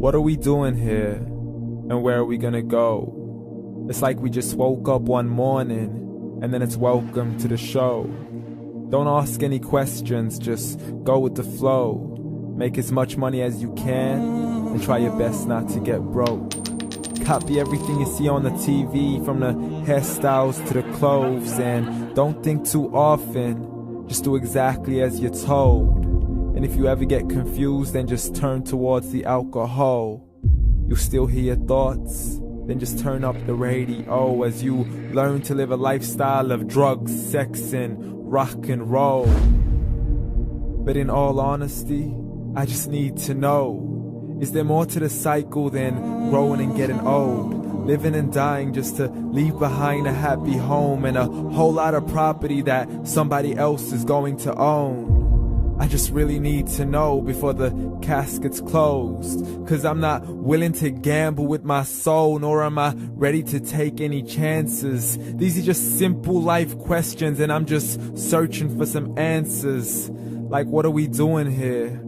What are we doing here? And where are we gonna go? It's like we just woke up one morning, and then it's welcome to the show. Don't ask any questions, just go with the flow. Make as much money as you can, and try your best not to get broke. Copy everything you see on the TV, from the hairstyles to the clothes, and don't think too often, just do exactly as you're told. And if you ever get confused, then just turn towards the alcohol. You'll still hear your thoughts, then just turn up the radio as you learn to live a lifestyle of drugs, sex, and rock and roll. But in all honesty, I just need to know, is there more to the cycle than growing and getting old? Living and dying just to leave behind a happy home and a whole lot of property that somebody else is going to own. I just really need to know before the casket's closed, 'cause I'm not willing to gamble with my soul, nor am I ready to take any chances. These are just simple life questions, and I'm just searching for some answers. Like, what are we doing here?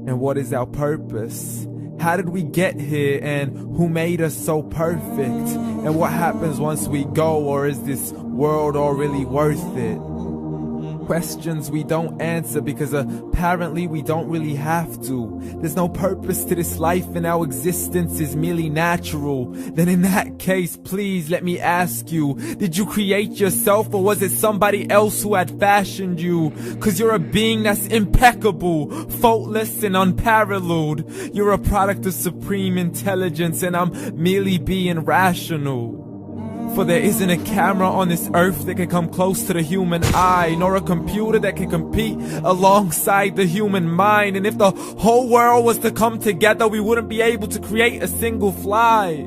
And what is our purpose? How did we get here, and who made us so perfect? And what happens once we go, or is this world all really worth it? Questions we don't answer because apparently we don't really have to. There's no purpose to this life and our existence is merely natural. Then in that case, please let me ask you, did you create yourself, or was it somebody else who had fashioned you? 'Cause you're a being that's impeccable, faultless and unparalleled. You're a product of supreme intelligence, and I'm merely being rational. For there isn't a camera on this earth that can come close to the human eye, nor a computer that can compete alongside the human mind. And if the whole world was to come together, we wouldn't be able to create a single fly.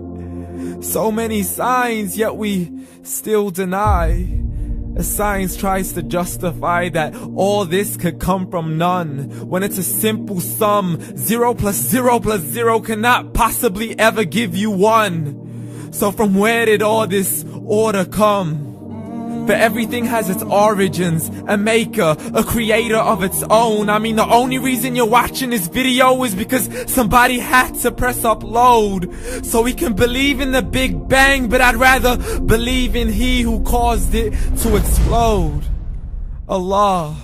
So many signs, yet we still deny. As science tries to justify that all this could come from none, when it's a simple sum. 0 plus 0 plus 0 cannot possibly ever give you 1. So from where did all this order come? For everything has its origins, a maker, a creator of its own. I mean, the only reason you're watching this video is because somebody had to press upload. So we can believe in the Big Bang, but I'd rather believe in He who caused it to explode. Allah,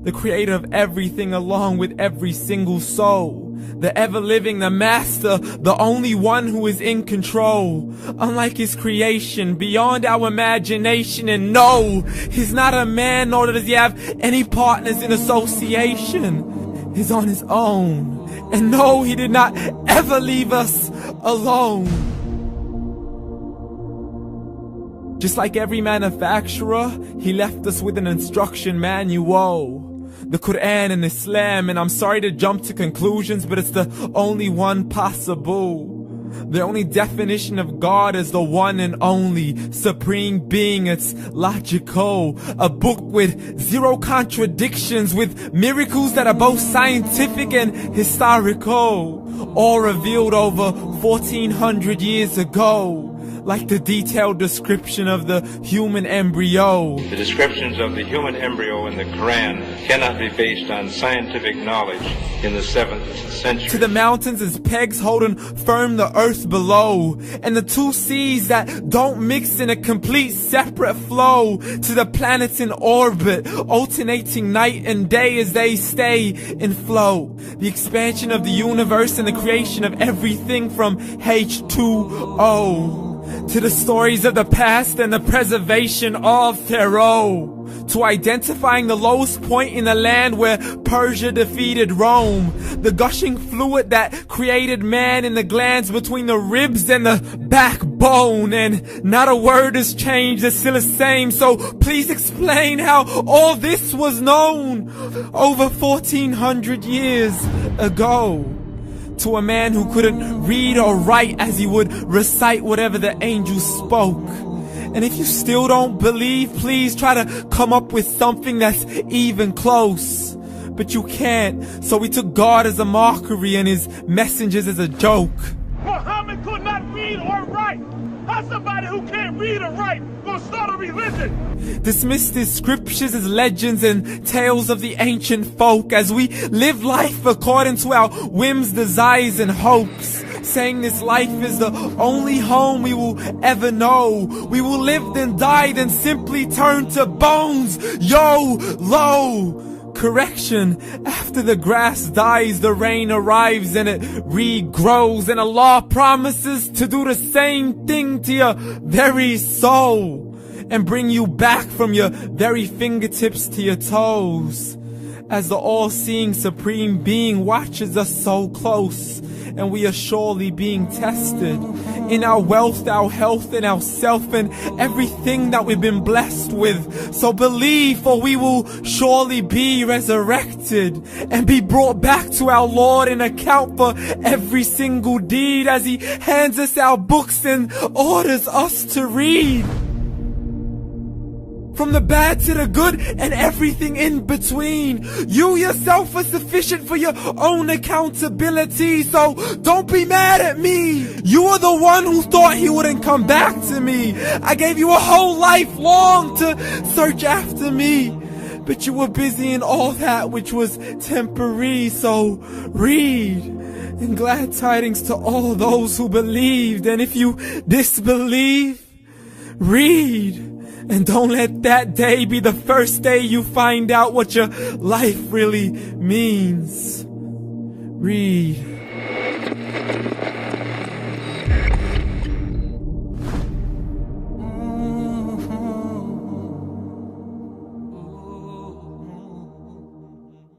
the creator of everything along with every single soul. The ever-living, the master, the only one who is in control. Unlike his creation, beyond our imagination. And no, he's not a man, nor does he have any partners in association. He's on his own. And no, he did not ever leave us alone. Just like every manufacturer, he left us with an instruction manual. The Quran and Islam, and I'm sorry to jump to conclusions, but it's the only one possible. The only definition of God is the one and only supreme being. It's logical, a book with 0 contradictions, with miracles that are both scientific and historical, all revealed over 1400 years ago. Like the detailed description of the human embryo. The descriptions of the human embryo in the Quran cannot be based on scientific knowledge in the 7th century. To the mountains as pegs holding firm the earth below, and the 2 seas that don't mix in a complete separate flow. To the planets in orbit, alternating night and day as they stay in flow. The expansion of the universe and the creation of everything from H2O. To the stories of the past and the preservation of Pharaoh. To identifying the lowest point in the land where Persia defeated Rome. The gushing fluid that created man in the glands between the ribs and the backbone. And not a word has changed, it's still the same. So please explain how all this was known over 1400 years ago. To a man who couldn't read or write as he would recite whatever the angels spoke. And if you still don't believe, please try to come up with something that's even close. But you can't, so we took God as a mockery and his messengers as a joke. Muhammad could not read or write. How's somebody who can't read or write gonna start a religion? Dismissed his scriptures as legends and tales of the ancient folk, as we live life according to our whims, desires, and hopes. saying this life is the only home we will ever know. We will live then die then simply turn to bones. YOLO! Correction, after the grass dies, the rain arrives and it regrows, and Allah promises to do the same thing to your very soul and bring you back from your very fingertips to your toes, as the all-seeing supreme being watches us so close, and we are surely being tested in our wealth, our health, and our self, and everything that we've been blessed with. So believe, for we will surely be resurrected and be brought back to our Lord and account for every single deed, as He hands us our books and orders us to read. From the bad to the good and everything in between. You yourself are sufficient for your own accountability, so don't be mad at me. You are the one who thought He wouldn't come back to me. I gave you a whole life long to search after me, but you were busy in all that which was temporary. So read, and glad tidings to all those who believed. And if you disbelieve, read. And don't let that day be the first day you find out what your life really means. Read.